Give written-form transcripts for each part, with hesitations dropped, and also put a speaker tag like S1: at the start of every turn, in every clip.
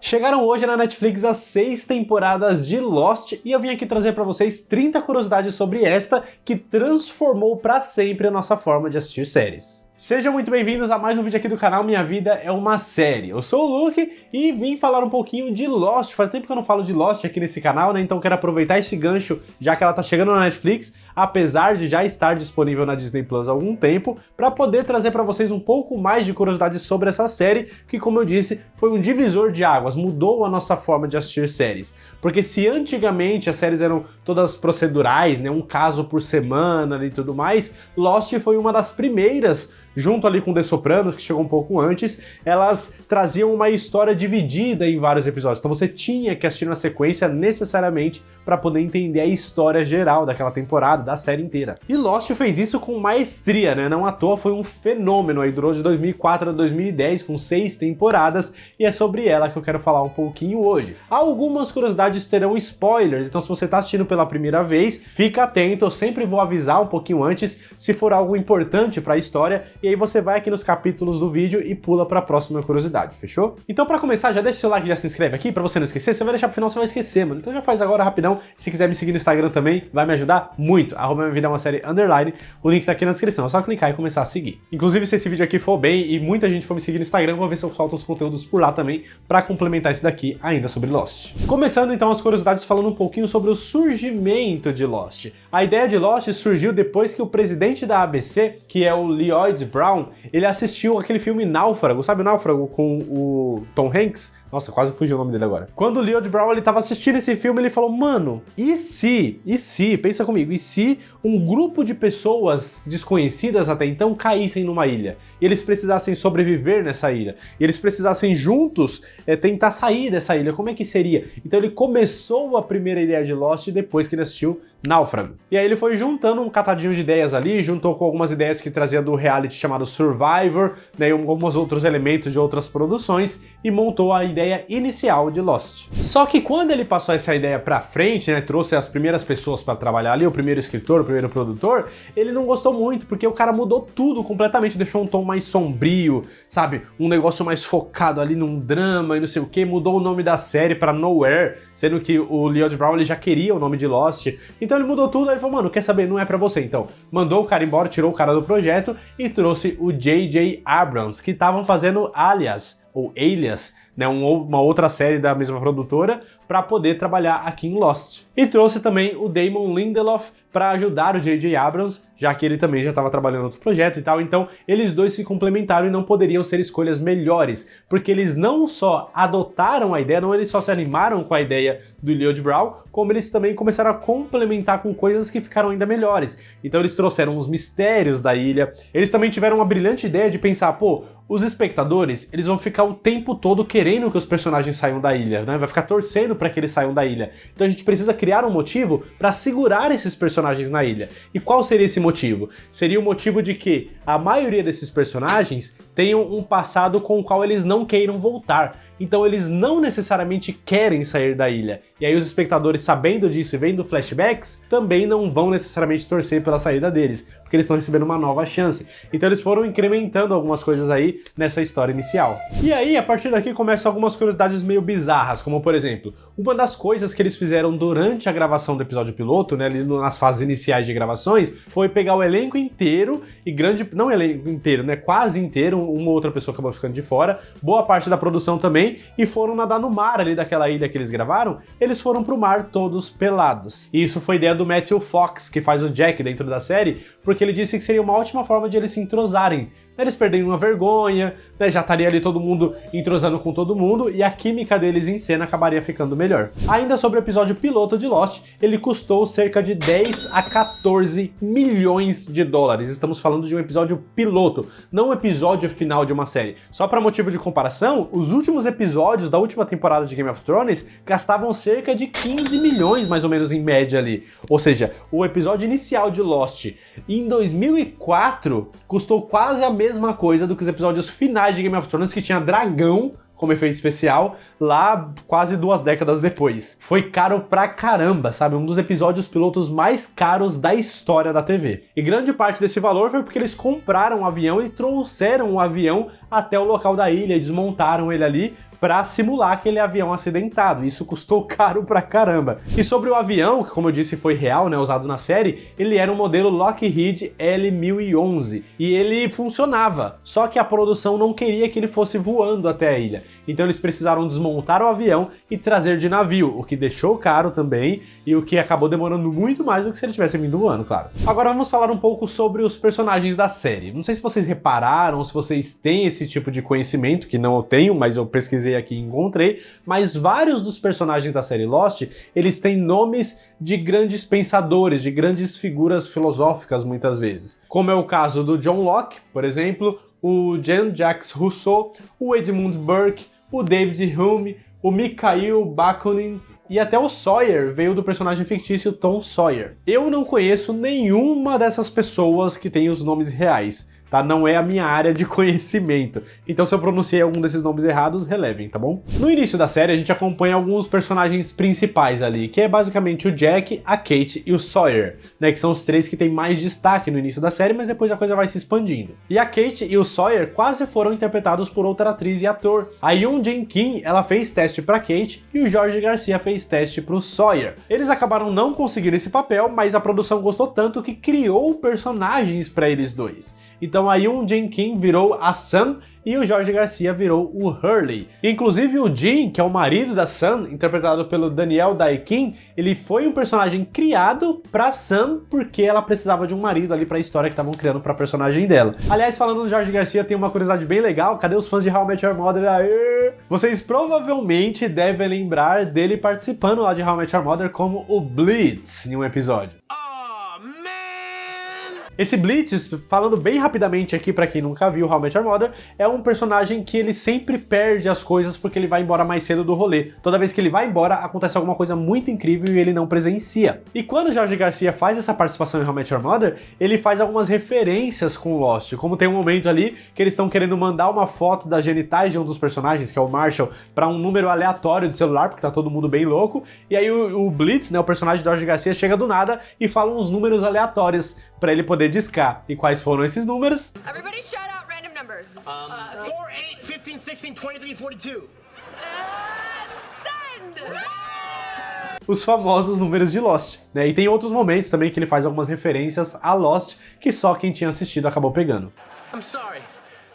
S1: Chegaram hoje na Netflix as 6 temporadas de Lost e eu vim aqui trazer pra vocês 30 curiosidades sobre esta que transformou pra sempre a nossa forma de assistir séries. Sejam muito bem-vindos a mais um vídeo aqui do canal Minha Vida é uma Série. Eu sou o Luke e vim falar um pouquinho de Lost. Faz tempo que eu não falo de Lost aqui nesse canal, né? Então quero aproveitar esse gancho, já que ela tá chegando na Netflix, apesar de já estar disponível na Disney Plus há algum tempo, para poder trazer para vocês um pouco mais de curiosidades sobre essa série, que, como eu disse, foi um divisor de águas, mudou a nossa forma de assistir séries. Porque se antigamente as séries eram todas procedurais, né, um caso por semana e tudo mais, Lost foi uma das primeiras, junto ali com The Sopranos, que chegou um pouco antes, elas traziam uma história dividida em vários episódios. Então você tinha que assistir na sequência necessariamente para poder entender a história geral daquela temporada, da série inteira. E Lost fez isso com maestria, né? Não à toa foi um fenômeno aí, durou de 2004 a 2010 com 6 temporadas e é sobre ela que eu quero falar um pouquinho hoje. Algumas curiosidades terão spoilers, então se você tá assistindo pela primeira vez, fica atento, eu sempre vou avisar um pouquinho antes se for algo importante para a história. E aí você vai aqui nos capítulos do vídeo e pula para a próxima curiosidade, fechou? Então para começar, já deixa o seu like e já se inscreve aqui para você não esquecer. Se você vai deixar pro final, você vai esquecer, mano. Então já faz agora rapidão. Se quiser me seguir no Instagram também, vai me ajudar muito. Minha vida é uma série _. O link tá aqui na descrição, é só clicar e começar a seguir. Inclusive, se esse vídeo aqui for bem e muita gente for me seguir no Instagram, eu vou ver se eu solto os conteúdos por lá também para complementar esse daqui ainda sobre Lost. Começando então as curiosidades falando um pouquinho sobre o surgimento de Lost. A ideia de Lost surgiu depois que o presidente da ABC, que é o Lloyd Brown, ele assistiu aquele filme Náufrago, sabe o Náufrago com o Tom Hanks? Nossa, quase fugiu o nome dele agora. Quando o Lloyd Brown ele tava assistindo esse filme, ele falou, mano, e se, pensa comigo, e se um grupo de pessoas desconhecidas até então caíssem numa ilha? E eles precisassem sobreviver nessa ilha? E eles precisassem juntos tentar sair dessa ilha? Como é que seria? Então ele começou a primeira ideia de Lost depois que ele assistiu Náufrago. E aí ele foi juntando um catadinho de ideias ali, juntou com algumas ideias que trazia do reality chamado Survivor, né, e alguns outros elementos de outras produções, e montou a ideia inicial de Lost. Só que quando ele passou essa ideia pra frente, né, trouxe as primeiras pessoas pra trabalhar ali, o primeiro escritor, o primeiro produtor, ele não gostou muito, porque o cara mudou tudo completamente, deixou um tom mais sombrio, sabe, um negócio mais focado ali num drama e não sei o que, mudou o nome da série pra Nowhere, sendo que o Lloyd Brown ele já queria o nome de Lost, então ele mudou tudo, aí ele falou, mano, quer saber, não é pra você, então. Mandou o cara embora, tirou o cara do projeto e trouxe o J.J. Abrams, que estavam fazendo Alias, ou Alias, né, uma outra série da mesma produtora, para poder trabalhar aqui em Lost. E trouxe também o Damon Lindelof para ajudar o J.J. Abrams, já que ele também já estava trabalhando em outro projeto e tal, então eles dois se complementaram e não poderiam ser escolhas melhores, porque eles não só adotaram a ideia, não eles só se animaram com a ideia do Lloyd Brown, como eles também começaram a complementar com coisas que ficaram ainda melhores. Então eles trouxeram os mistérios da ilha, eles também tiveram uma brilhante ideia de pensar, pô, os espectadores, eles vão ficar o tempo todo querendo que os personagens saiam da ilha, né? Vai ficar torcendo para que eles saiam da ilha. Então a gente precisa criar um motivo para segurar esses personagens na ilha. E qual seria esse motivo? Seria o motivo de que a maioria desses personagens tenham um passado com o qual eles não queiram voltar. Então eles não necessariamente querem sair da ilha. E aí os espectadores, sabendo disso e vendo flashbacks, também não vão necessariamente torcer pela saída deles, porque eles estão recebendo uma nova chance. Então eles foram incrementando algumas coisas aí nessa história inicial. E aí, a partir daqui, começam algumas curiosidades meio bizarras, como por exemplo, uma das coisas que eles fizeram durante a gravação do episódio piloto, né, ali nas fases iniciais de gravações, foi pegar o elenco inteiro e não elenco inteiro, né, quase inteiro, uma outra pessoa acabou ficando de fora, boa parte da produção também, e foram nadar no mar ali daquela ilha que eles gravaram, eles foram pro mar todos pelados. E isso foi ideia do Matthew Fox, que faz o Jack dentro da série, porque ele disse que seria uma ótima forma de eles se entrosarem. Eles perderiam uma vergonha, né, já estaria ali todo mundo entrosando com todo mundo e a química deles em cena acabaria ficando melhor. Ainda sobre o episódio piloto de Lost, ele custou cerca de 10 a 14 milhões de dólares. Estamos falando de um episódio piloto, não um episódio final de uma série. Só para motivo de comparação, os últimos episódios da última temporada de Game of Thrones gastavam cerca de 15 milhões mais ou menos em média ali. Ou seja, o episódio inicial de Lost em 2004 custou quase a mesma coisa do que os episódios finais de Game of Thrones, que tinha dragão como efeito especial, lá quase 2 décadas depois. Foi caro pra caramba, sabe? Um dos episódios pilotos mais caros da história da TV. E grande parte desse valor foi porque eles compraram um avião e trouxeram o avião até o local da ilha e desmontaram ele ali para simular aquele avião acidentado. Isso custou caro pra caramba. E sobre o avião, que como eu disse foi real, né, usado na série, ele era um modelo Lockheed L-1011 e ele funcionava, só que a produção não queria que ele fosse voando até a ilha. Então eles precisaram desmontar o avião e trazer de navio, o que deixou caro também e o que acabou demorando muito mais do que se ele tivesse vindo voando, claro. Agora vamos falar um pouco sobre os personagens da série. Não sei se vocês repararam, se vocês têm esse tipo de conhecimento, que não eu tenho, mas eu pesquisei aqui e encontrei, mas vários dos personagens da série Lost, eles têm nomes de grandes pensadores, de grandes figuras filosóficas muitas vezes. Como é o caso do John Locke, por exemplo, o Jean-Jacques Rousseau, o Edmund Burke, o David Hume, o Mikhail Bakunin e até o Sawyer veio do personagem fictício Tom Sawyer. Eu não conheço nenhuma dessas pessoas que tem os nomes reais, tá? Não é a minha área de conhecimento. Então se eu pronunciei algum desses nomes errados, relevem, tá bom? No início da série a gente acompanha alguns personagens principais ali, que é basicamente o Jack, a Kate e o Sawyer, né? Que são os três que têm mais destaque no início da série, mas depois a coisa vai se expandindo. E a Kate e o Sawyer quase foram interpretados por outra atriz e ator. A Yoon Jin-Kim, ela fez teste pra Kate e o Jorge Garcia fez teste pro Sawyer. Eles acabaram não conseguindo esse papel, mas a produção gostou tanto que criou personagens pra eles dois. Então a Yoon Jin-Kim virou a Sun e o Jorge Garcia virou o Hurley. Inclusive o Jin, que é o marido da Sun, interpretado pelo Daniel Dae-Kim, ele foi um personagem criado pra Sun porque ela precisava de um marido ali pra história que estavam criando pra personagem dela. Aliás, falando do Jorge Garcia, tem uma curiosidade bem legal. Cadê os fãs de How I Met Your Mother? Aê! Vocês provavelmente devem lembrar dele participando lá de How I Met Your Mother como o Blitz em um episódio. Esse Blitz, falando bem rapidamente aqui pra quem nunca viu How I Met Your Mother, é um personagem que ele sempre perde as coisas porque ele vai embora mais cedo do rolê. Toda vez que ele vai embora, acontece alguma coisa muito incrível e ele não presencia. E quando o Jorge Garcia faz essa participação em How I Met Your Mother, ele faz algumas referências com Lost, como tem um momento ali que eles estão querendo mandar uma foto das genitais de um dos personagens, que é o Marshall, pra um número aleatório de celular, porque tá todo mundo bem louco, e aí o Blitz, né, o personagem do Jorge Garcia, chega do nada e fala uns números aleatórios pra ele poder discar. E quais foram esses números?
S2: Everybody shout out random numbers.
S3: 4, 8, 15, 16, 23, 42.
S2: Send!
S1: Os famosos números de Lost, né? E tem outros momentos também que ele faz algumas referências a Lost que só quem tinha assistido acabou pegando.
S3: I'm sorry,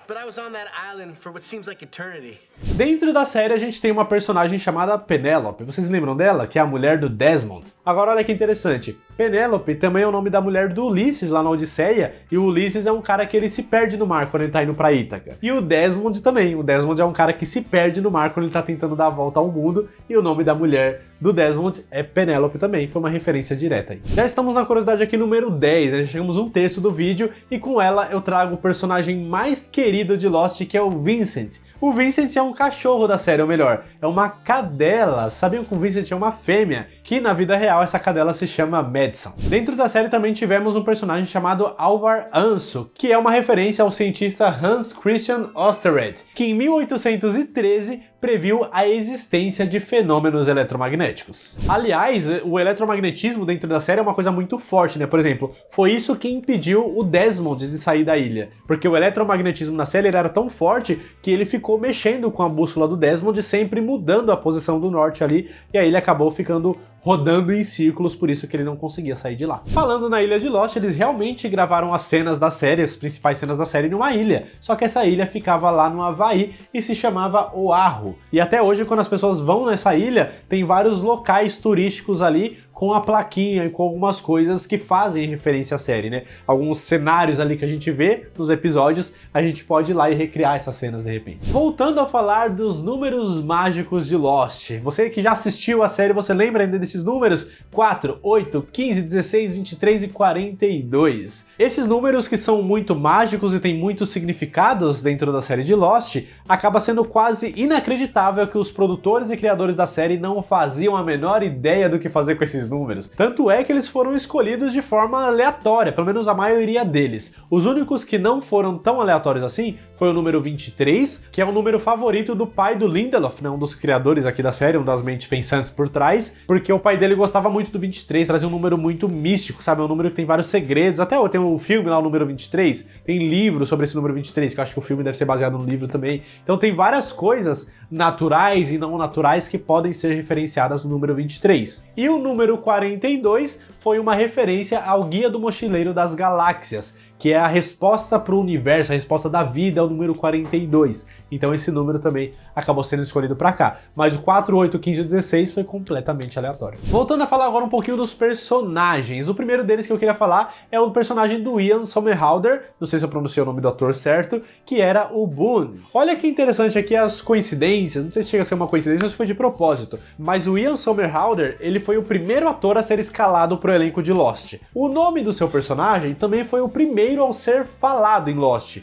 S3: but I was on that island for what seems like eternity.
S1: Dentro da série a gente tem uma personagem chamada Penélope. Vocês lembram dela? Que é a mulher do Desmond. Agora olha que interessante. Penélope também é o nome da mulher do Ulisses lá na Odisseia, e o Ulisses é um cara que ele se perde no mar quando ele tá indo pra Ítaca. E o Desmond também. O Desmond é um cara que se perde no mar quando ele tá tentando dar a volta ao mundo, e o nome da mulher do Desmond é Penélope também. Foi uma referência direta aí. Já estamos na curiosidade aqui número 10, né? Já chegamos um terço do vídeo, e com ela eu trago o personagem mais querido de Lost, que é o Vincent. O Vincent é um cachorro da série, ou melhor, é uma cadela. Sabiam que o Vincent é uma fêmea? Que na vida real essa cadela se chama Madison. Dentro da série também tivemos um personagem chamado Alvar Anso, que é uma referência ao cientista Hans Christian Oersted, que em 1813 previu a existência de fenômenos eletromagnéticos. Aliás, o eletromagnetismo dentro da série é uma coisa muito forte, né? Por exemplo, foi isso que impediu o Desmond de sair da ilha, porque o eletromagnetismo na série era tão forte que ele ficou mexendo com a bússola do Desmond, sempre mudando a posição do norte ali, e aí ele acabou ficando rodando em círculos, por isso que ele não conseguia sair de lá. Falando na ilha de Lost, eles realmente gravaram as cenas da série, as principais cenas da série, numa ilha, só que essa ilha ficava lá no Havaí e se chamava Oahu. E até hoje, quando as pessoas vão nessa ilha, tem vários locais turísticos ali com a plaquinha e com algumas coisas que fazem referência à série, né? Alguns cenários ali que a gente vê nos episódios, a gente pode ir lá e recriar essas cenas de repente. Voltando a falar dos números mágicos de Lost. Você que já assistiu a série, você lembra ainda desses números? 4, 8, 15, 16, 23 e 42. Esses números que são muito mágicos e têm muitos significados dentro da série de Lost, acaba sendo quase inacreditável que os produtores e criadores da série não faziam a menor ideia do que fazer com esses números. Tanto é que eles foram escolhidos de forma aleatória, pelo menos a maioria deles. Os únicos que não foram tão aleatórios assim foi o número 23, que é o número favorito do pai do Lindelof, né, um dos criadores aqui da série, um das mentes pensantes por trás, porque o pai dele gostava muito do 23, trazia um número muito místico, sabe? É um número que tem vários segredos, até tem um filme lá, o número 23, tem livro sobre esse número 23, que eu acho que o filme deve ser baseado no livro também. Então tem várias coisas naturais e não naturais que podem ser referenciadas no número 23. E o número 42 foi uma referência ao Guia do Mochileiro das Galáxias, que é a resposta para o universo, a resposta da vida é o número 42. Então esse número também acabou sendo escolhido para cá. Mas o 4, 8, 15 e 16 foi completamente aleatório. Voltando a falar agora um pouquinho dos personagens. O primeiro deles que eu queria falar é o personagem do Ian Somerhalder, não sei se eu pronunciei o nome do ator certo, que era o Boone. Olha que interessante aqui as coincidências, não sei se chega a ser uma coincidência ou se foi de propósito, mas o Ian Somerhalder, ele foi o primeiro ator a ser escalado pro elenco de Lost. O nome do seu personagem também foi o primeiro ao ser falado em Lost.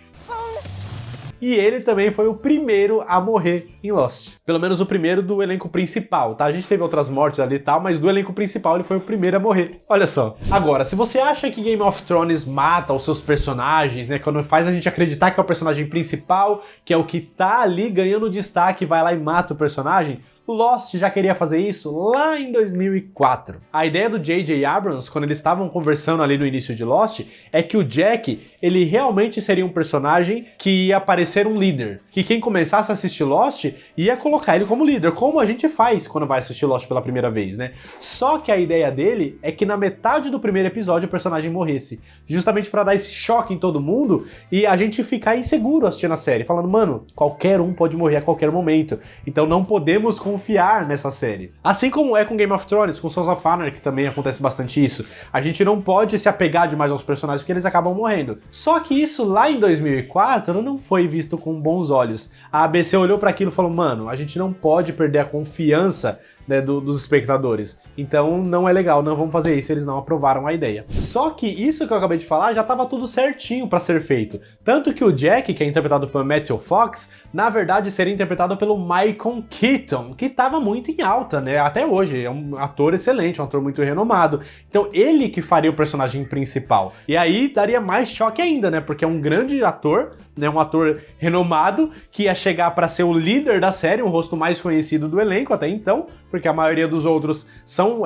S1: E ele também foi o primeiro a morrer em Lost. Pelo menos o primeiro do elenco principal, tá? A gente teve outras mortes ali e tal, mas do elenco principal ele foi o primeiro a morrer. Olha só. Agora, se você acha que Game of Thrones mata os seus personagens, né? Quando faz a gente acreditar que é o personagem principal, que é o que tá ali ganhando destaque, vai lá e mata o personagem, Lost já queria fazer isso lá em 2004. A ideia do J.J. Abrams, quando eles estavam conversando ali no início de Lost, é que o Jack, ele realmente seria um personagem que ia parecer um líder. Que quem começasse a assistir Lost ia colocar ele como líder, como a gente faz quando vai assistir Lost pela primeira vez, né? Só que a ideia dele é que na metade do primeiro episódio o personagem morresse. Justamente pra dar esse choque em todo mundo e a gente ficar inseguro assistindo a série, falando, mano, qualquer um pode morrer a qualquer momento. Então não podemos confiar nessa série. Assim como é com Game of Thrones, com Sons of Anarchy também acontece bastante isso. A gente não pode se apegar demais aos personagens porque eles acabam morrendo. Só que isso lá em 2004 não foi visto com bons olhos. A ABC olhou para aquilo e falou, mano, a gente não pode perder a confiança, né, dos espectadores. Então não é legal, não vamos fazer isso, eles não aprovaram a ideia. Só que isso que eu acabei de falar já estava tudo certinho para ser feito. Tanto que o Jack, que é interpretado pelo Matthew Fox, na verdade seria interpretado pelo Michael Keaton, que estava muito em alta, né, até hoje. É um ator excelente, um ator muito renomado. Então ele que faria o personagem principal. E aí daria mais choque ainda, né, porque é um grande ator, né, um ator renomado, que ia chegar para ser o líder da série, o rosto mais conhecido do elenco até então, porque a maioria dos outros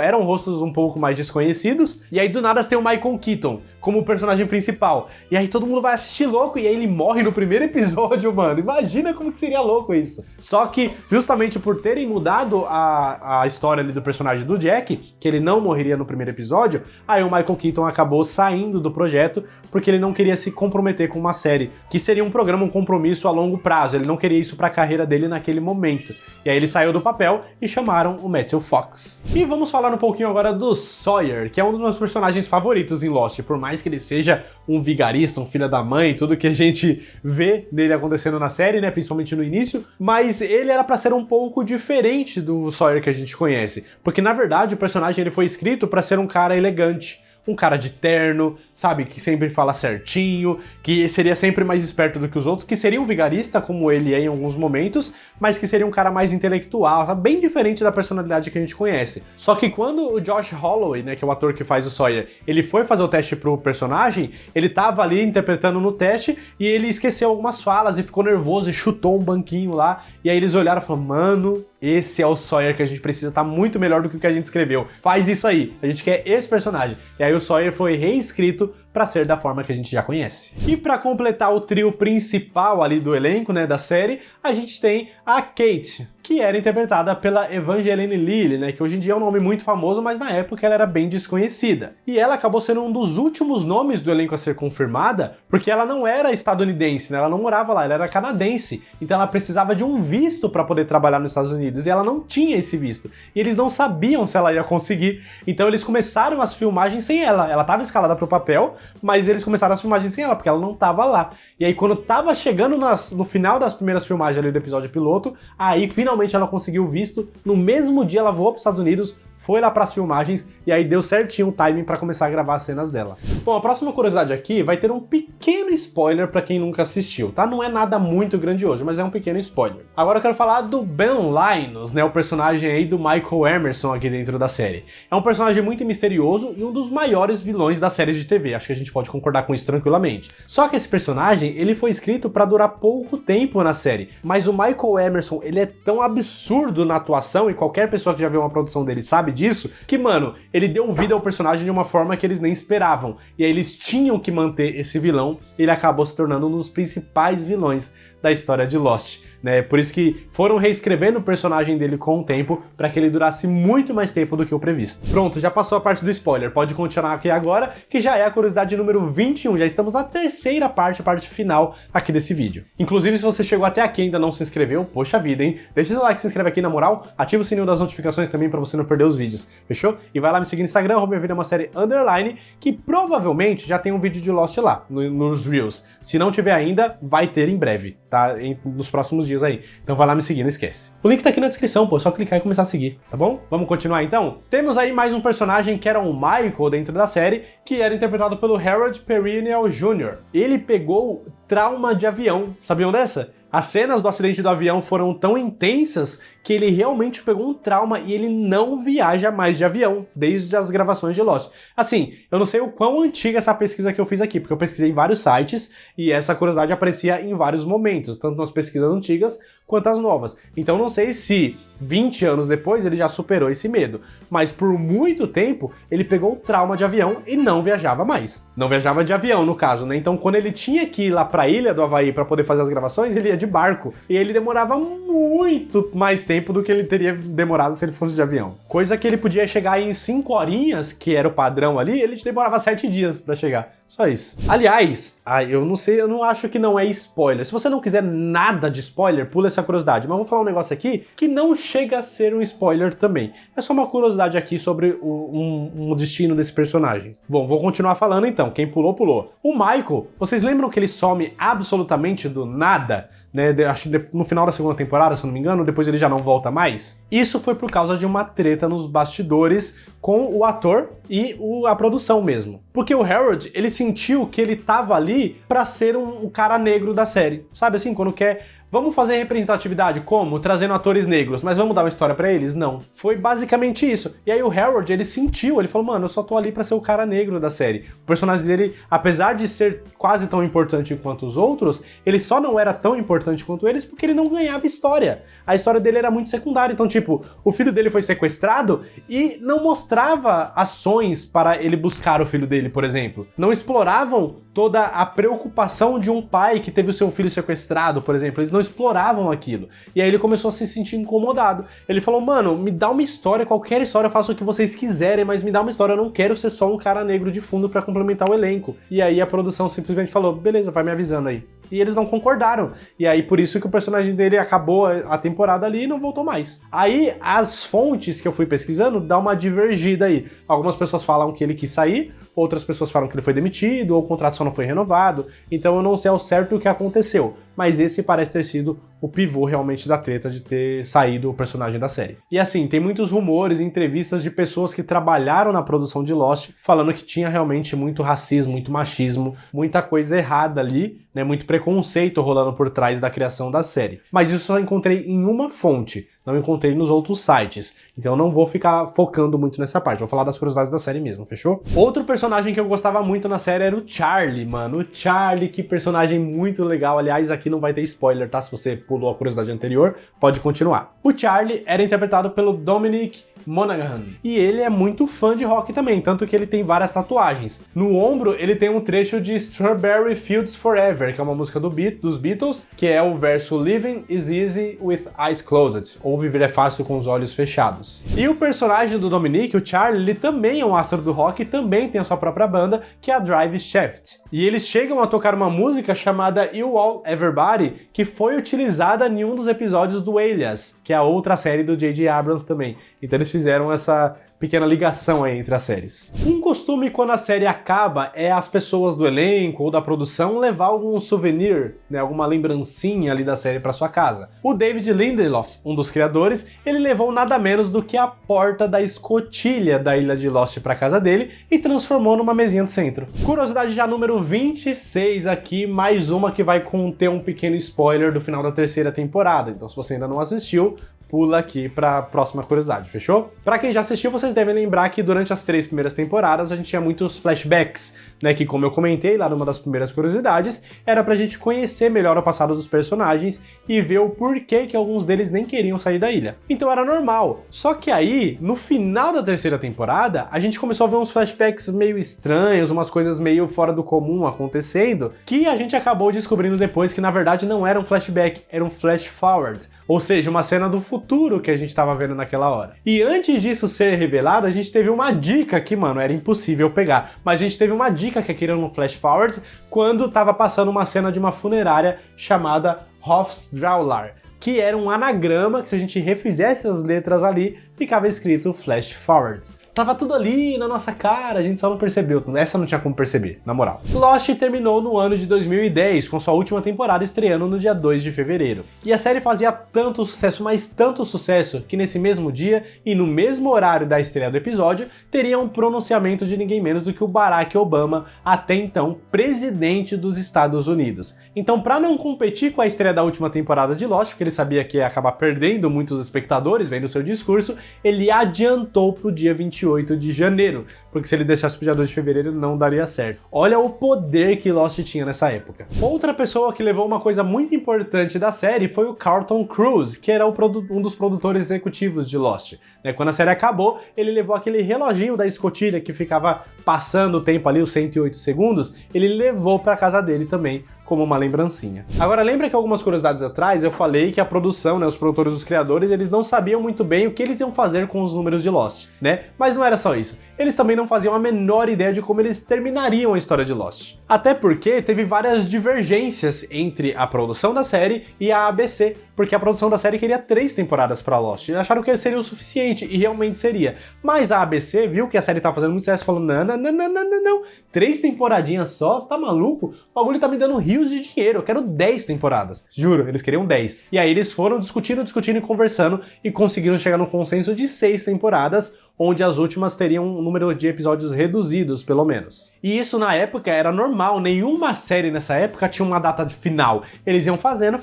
S1: eram rostos um pouco mais desconhecidos, e aí do nada você tem o Michael Keaton como o personagem principal, e aí todo mundo vai assistir louco, e aí ele morre no primeiro episódio, mano. Imagina como que seria louco isso. Só que, justamente por terem mudado a história ali do personagem do Jack, que ele não morreria no primeiro episódio, aí o Michael Keaton acabou saindo do projeto, porque ele não queria se comprometer com uma série, que seria um programa, um compromisso a longo prazo, ele não queria isso pra carreira dele naquele momento. E aí ele saiu do papel e chamaram o Matthew Fox. E vamos falar um pouquinho agora do Sawyer, que é um dos meus personagens favoritos em Lost, por mais que ele seja um vigarista, um filho da mãe, tudo que a gente vê dele acontecendo na série, né, principalmente no início, mas ele era pra ser um pouco diferente do Sawyer que a gente conhece, porque na verdade o personagem ele foi escrito pra ser um cara elegante, um cara de terno, sabe, que sempre fala certinho, que seria sempre mais esperto do que os outros, que seria um vigarista, como ele é em alguns momentos, mas que seria um cara mais intelectual, sabe? Bem diferente da personalidade que a gente conhece. Só que quando o Josh Holloway, né, que é o ator que faz o Sawyer, ele foi fazer o teste pro personagem, ele tava ali interpretando no teste e ele esqueceu algumas falas e ficou nervoso e chutou um banquinho lá, e aí eles olharam e falaram, mano, esse é o Sawyer que a gente precisa, tá muito melhor do que o que a gente escreveu. Faz isso aí, a gente quer esse personagem. E aí o Sawyer foi reescrito para ser da forma que a gente já conhece. E para completar o trio principal ali do elenco, né, da série, a gente tem a Kate, que era interpretada pela Evangeline Lilly, né, que hoje em dia é um nome muito famoso, mas na época ela era bem desconhecida. E ela acabou sendo um dos últimos nomes do elenco a ser confirmada, porque ela não era estadunidense, né, ela não morava lá, ela era canadense. Então ela precisava de um visto para poder trabalhar nos Estados Unidos, e ela não tinha esse visto. E eles não sabiam se ela ia conseguir, então eles começaram as filmagens sem ela. Ela estava escalada para o papel, mas eles começaram as filmagens sem ela, porque ela não tava lá. E aí quando tava chegando no final das primeiras filmagens ali do episódio piloto, aí finalmente ela conseguiu o visto. No mesmo dia ela voou para os Estados Unidos, foi lá para as filmagens e aí deu certinho o timing para começar a gravar as cenas dela. Bom, a próxima curiosidade aqui vai ter um pequeno spoiler para quem nunca assistiu, tá? Não é nada muito grandioso, mas é um pequeno spoiler. Agora eu quero falar do Ben Linus, né? O personagem aí do Michael Emerson aqui dentro da série. É um personagem muito misterioso e um dos maiores vilões das séries de TV. Acho que a gente pode concordar com isso tranquilamente. Só que esse personagem, ele foi escrito para durar pouco tempo na série, mas o Michael Emerson, ele é tão absurdo na atuação, e qualquer pessoa que já viu uma produção dele sabe disso, que, mano, ele deu vida ao personagem de uma forma que eles nem esperavam. E aí eles tinham que manter esse vilão, e ele acabou se tornando um dos principais vilões da história de Lost, né? Por isso que foram reescrevendo o personagem dele com o tempo, para que ele durasse muito mais tempo do que o previsto. Pronto, já passou a parte do spoiler, pode continuar aqui agora, que já é a curiosidade número 21, já estamos na terceira parte, a parte final aqui desse vídeo. Inclusive, se você chegou até aqui e ainda não se inscreveu, poxa vida, hein? Deixa seu like, se inscreve aqui na moral, ativa o sininho das notificações também para você não perder os vídeos, fechou? E vai lá me seguir no Instagram, minha vida é uma série underline, que provavelmente já tem um vídeo de Lost lá, nos Reels. Se não tiver ainda, vai ter em breve, tá? Nos próximos dias aí. Então vai lá me seguir, não esquece. O link tá aqui na descrição, pô, é só clicar e começar a seguir, tá bom? Vamos continuar então? Temos aí mais um personagem que era o Michael dentro da série, que era interpretado pelo Harold Perrineau Jr. Ele pegou trauma de avião, sabiam dessa? As cenas do acidente do avião foram tão intensas que ele realmente pegou um trauma e ele não viaja mais de avião, desde as gravações de Lost. Assim, eu não sei o quão antiga essa pesquisa que eu fiz aqui, porque eu pesquisei em vários sites e essa curiosidade aparecia em vários momentos, tanto nas pesquisas antigas quanto as novas. Então não sei se 20 anos depois ele já superou esse medo, mas por muito tempo ele pegou trauma de avião e não viajava mais. Não viajava de avião, no caso, né? Então quando ele tinha que ir lá pra ilha do Havaí pra poder fazer as gravações, ele ia de barco. E ele demorava muito mais tempo do que ele teria demorado se ele fosse de avião. Coisa que ele podia chegar em 5 horinhas, que era o padrão ali, ele demorava 7 dias pra chegar. Só isso. Aliás, eu não sei, eu não acho que não é spoiler. Se você não quiser nada de spoiler, pula essa curiosidade. Mas eu vou falar um negócio aqui que não chega a ser um spoiler também. É só uma curiosidade aqui sobre um destino desse personagem. Bom, vou continuar falando então. Quem pulou, pulou. O Michael, vocês lembram que ele some absolutamente do nada? Né, acho que no final da segunda temporada, se eu não me engano, depois ele já não volta mais. Isso foi por causa de uma treta nos bastidores com o ator e a produção mesmo. Porque o Harold, ele sentiu que ele tava ali pra ser um cara negro da série. Sabe assim, quando quer... Vamos fazer representatividade como? Trazendo atores negros, mas vamos dar uma história pra eles? Não. Foi basicamente isso. E aí o Harold, ele sentiu, ele falou, mano, eu só tô ali pra ser o cara negro da série. O personagem dele, apesar de ser quase tão importante quanto os outros, ele só não era tão importante quanto eles porque ele não ganhava história. A história dele era muito secundária. Então, tipo, o filho dele foi sequestrado e não mostrava ações para ele buscar o filho dele, por exemplo. Não exploravam toda a preocupação de um pai que teve o seu filho sequestrado, por exemplo. Eles não exploravam aquilo. E aí ele começou a se sentir incomodado. Ele falou, mano, me dá uma história, qualquer história, eu faço o que vocês quiserem, mas me dá uma história, eu não quero ser só um cara negro de fundo pra complementar o elenco. E aí a produção simplesmente falou, beleza, vai me avisando aí. E eles não concordaram. E aí por isso que o personagem dele acabou a temporada ali e não voltou mais. Aí as fontes que eu fui pesquisando dá uma divergida aí. Algumas pessoas falam que ele quis sair, outras pessoas falam que ele foi demitido, ou o contrato só não foi renovado. Então eu não sei ao certo o que aconteceu. Mas esse parece ter sido o pivô realmente da treta de ter saído o personagem da série. E assim, tem muitos rumores e entrevistas de pessoas que trabalharam na produção de Lost falando que tinha realmente muito racismo, muito machismo, muita coisa errada ali, né, muito preconceito rolando por trás da criação da série. Mas isso eu só encontrei em uma fonte, não encontrei nos outros sites. Então eu não vou ficar focando muito nessa parte, vou falar das curiosidades da série mesmo, fechou? Outro personagem que eu gostava muito na série era o Charlie, mano. O Charlie, que personagem muito legal. Aliás, aqui não vai ter spoiler, tá? Se você pulou a curiosidade anterior, pode continuar. O Charlie era interpretado pelo Dominic Monaghan. E ele é muito fã de rock também, tanto que ele tem várias tatuagens. No ombro, ele tem um trecho de Strawberry Fields Forever, que é uma música dos Beatles, que é o verso Living is easy with eyes closed, ou viver é fácil com os olhos fechados. E o personagem do Dominic, o Charlie, ele também é um astro do rock e também tem a sua própria banda, que é a Drive Shaft. E eles chegam a tocar uma música chamada You All Everybody, que foi utilizada em um dos episódios do Alias, que é a outra série do J.J. Abrams também. Então eles fizeram essa pequena ligação aí entre as séries. Um costume quando a série acaba é as pessoas do elenco ou da produção levar algum souvenir, né, alguma lembrancinha ali da série para sua casa. O David Lindelof, um dos criadores, ele levou nada menos do que a porta da escotilha da ilha de Lost para casa dele e transformou numa mesinha de centro. Curiosidade já número 26 aqui, mais uma que vai conter um pequeno spoiler do final da terceira temporada. Então se você ainda não assistiu, pula aqui para a próxima curiosidade, fechou? Para quem já assistiu, vocês devem lembrar que durante as 3 primeiras temporadas a gente tinha muitos flashbacks, né, que como eu comentei lá numa das primeiras curiosidades, era pra gente conhecer melhor o passado dos personagens e ver o porquê que alguns deles nem queriam sair da ilha. Então era normal. Só que aí, no final da terceira temporada, a gente começou a ver uns flashbacks meio estranhos, umas coisas meio fora do comum acontecendo, que a gente acabou descobrindo depois que na verdade não era um flashback, era um flash forward, ou seja, uma cena do futuro que a gente tava vendo naquela hora. E antes disso ser revelado, a gente teve uma dica que, mano, era impossível pegar, mas a gente teve uma dica que aquilo era um flash forward quando tava passando uma cena de uma funerária chamada Hofsdraular, que era um anagrama que se a gente refizesse as letras ali, ficava escrito flash forward. Tava tudo ali na nossa cara, a gente só não percebeu. Essa não tinha como perceber, na moral. Lost terminou no ano de 2010, com sua última temporada estreando no dia 2 de fevereiro. E a série fazia tanto sucesso, mas tanto sucesso, que nesse mesmo dia e no mesmo horário da estreia do episódio, teria um pronunciamento de ninguém menos do que o Barack Obama, até então presidente dos Estados Unidos. Então, para não competir com a estreia da última temporada de Lost, porque ele sabia que ia acabar perdendo muitos espectadores vendo o seu discurso, ele adiantou pro dia 28 de janeiro, porque se ele deixasse pro dia 2 de fevereiro não daria certo. Olha o poder que Lost tinha nessa época. Outra pessoa que levou uma coisa muito importante da série foi o Carlton Cuse, que era um dos produtores executivos de Lost. Quando a série acabou, ele levou aquele reloginho da escotilha que ficava passando o tempo ali, os 108 segundos, ele levou pra casa dele também, como uma lembrancinha. Agora, lembra que algumas curiosidades atrás eu falei que a produção, os produtores, os criadores, eles não sabiam muito bem o que eles iam fazer com os números de Lost, né? Mas não era só isso. Eles também não faziam a menor ideia de como eles terminariam a história de Lost. Até porque teve várias divergências entre a produção da série e a ABC, porque a produção da série queria 3 temporadas para Lost, e acharam que seria o suficiente, e realmente seria. Mas a ABC viu que a série tava fazendo muito sucesso e falou, não, 3 temporadinhas só? Você tá maluco? O bagulho tá me dando rios de dinheiro, eu quero 10 temporadas. Juro, eles queriam 10. E aí eles foram discutindo e conversando, e conseguiram chegar num consenso de 6 temporadas, onde as últimas teriam um número de episódios reduzidos, pelo menos. E isso na época era normal, nenhuma série nessa época tinha uma data de final. Eles iam fazendo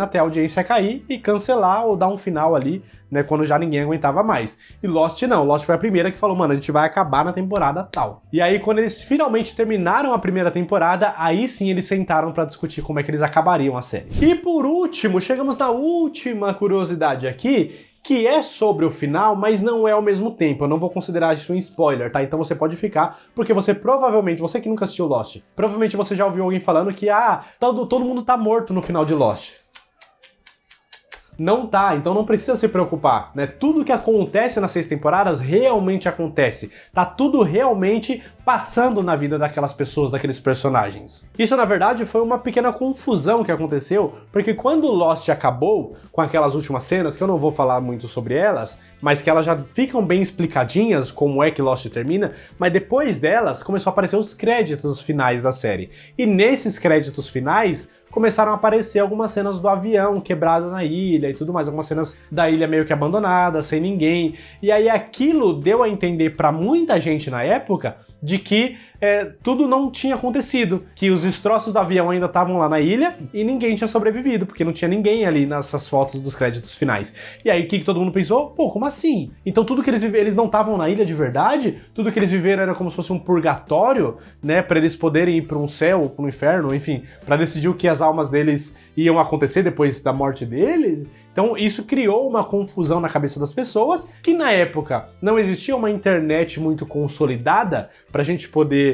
S1: até a audiência cair e cancelar ou dar um final ali, quando já ninguém aguentava mais. E Lost não, Lost foi a primeira que falou, mano, a gente vai acabar na temporada tal. E aí quando eles finalmente terminaram a primeira temporada, aí sim eles sentaram pra discutir como é que eles acabariam a série. E por último, chegamos na última curiosidade aqui, que é sobre o final, mas não é ao mesmo tempo. Eu não vou considerar isso um spoiler, tá? Então você pode ficar, porque você provavelmente, você que nunca assistiu Lost, provavelmente você já ouviu alguém falando que, todo mundo tá morto no final de Lost. Não tá, então não precisa se preocupar, Tudo que acontece nas 6 temporadas realmente acontece. Tá tudo realmente passando na vida daquelas pessoas, daqueles personagens. Isso, na verdade, foi uma pequena confusão que aconteceu, porque quando Lost acabou, com aquelas últimas cenas, que eu não vou falar muito sobre elas, mas que elas já ficam bem explicadinhas como é que Lost termina, mas depois delas começou a aparecer os créditos finais da série. E nesses créditos finais, começaram a aparecer algumas cenas do avião quebrado na ilha e tudo mais, algumas cenas da ilha meio que abandonada, sem ninguém. E aí aquilo deu a entender pra muita gente na época de que tudo não tinha acontecido, que os destroços do avião ainda estavam lá na ilha e ninguém tinha sobrevivido, porque não tinha ninguém ali nessas fotos dos créditos finais. E aí o que todo mundo pensou? Pô, como assim? Então tudo que eles viveram, eles não estavam na ilha de verdade? Tudo que eles viveram era como se fosse um purgatório, pra eles poderem ir pra um céu ou pra um inferno, enfim, pra decidir o que as almas deles iam acontecer depois da morte deles? Então isso criou uma confusão na cabeça das pessoas, que na época não existia uma internet muito consolidada pra gente poder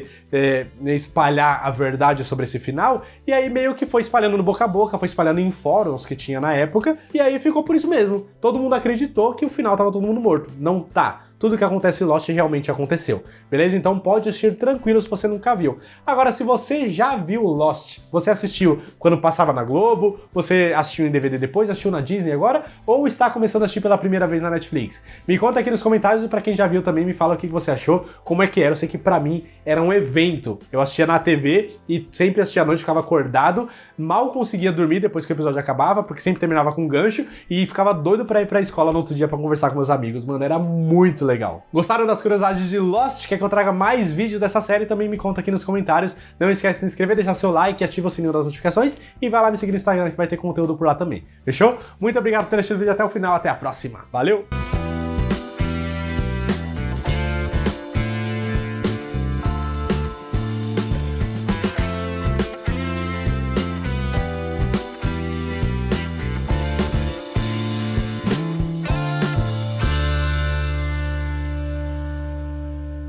S1: espalhar a verdade sobre esse final, e aí meio que foi espalhando no boca a boca, foi espalhando em fóruns que tinha na época, e aí ficou por isso mesmo. Todo mundo acreditou que o final tava todo mundo morto. Não tá. Tudo que acontece em Lost realmente aconteceu, beleza? Então pode assistir tranquilo se você nunca viu. Agora, se você já viu Lost, você assistiu quando passava na Globo, você assistiu em DVD depois, assistiu na Disney agora, ou está começando a assistir pela primeira vez na Netflix? Me conta aqui nos comentários, e pra quem já viu também, me fala o que você achou, como é que era. Eu sei que pra mim era um evento. Eu assistia na TV e sempre assistia à noite, ficava acordado, mal conseguia dormir depois que o episódio acabava, porque sempre terminava com um gancho, e ficava doido pra ir pra escola no outro dia pra conversar com meus amigos. Mano, era muito legal. Gostaram das curiosidades de Lost? Quer que eu traga mais vídeos dessa série? Também me conta aqui nos comentários. Não esquece de se inscrever, deixar seu like, ativa o sininho das notificações e vai lá me seguir no Instagram que vai ter conteúdo por lá também. Fechou? Muito obrigado por ter assistido o vídeo até o final. Até a próxima. Valeu!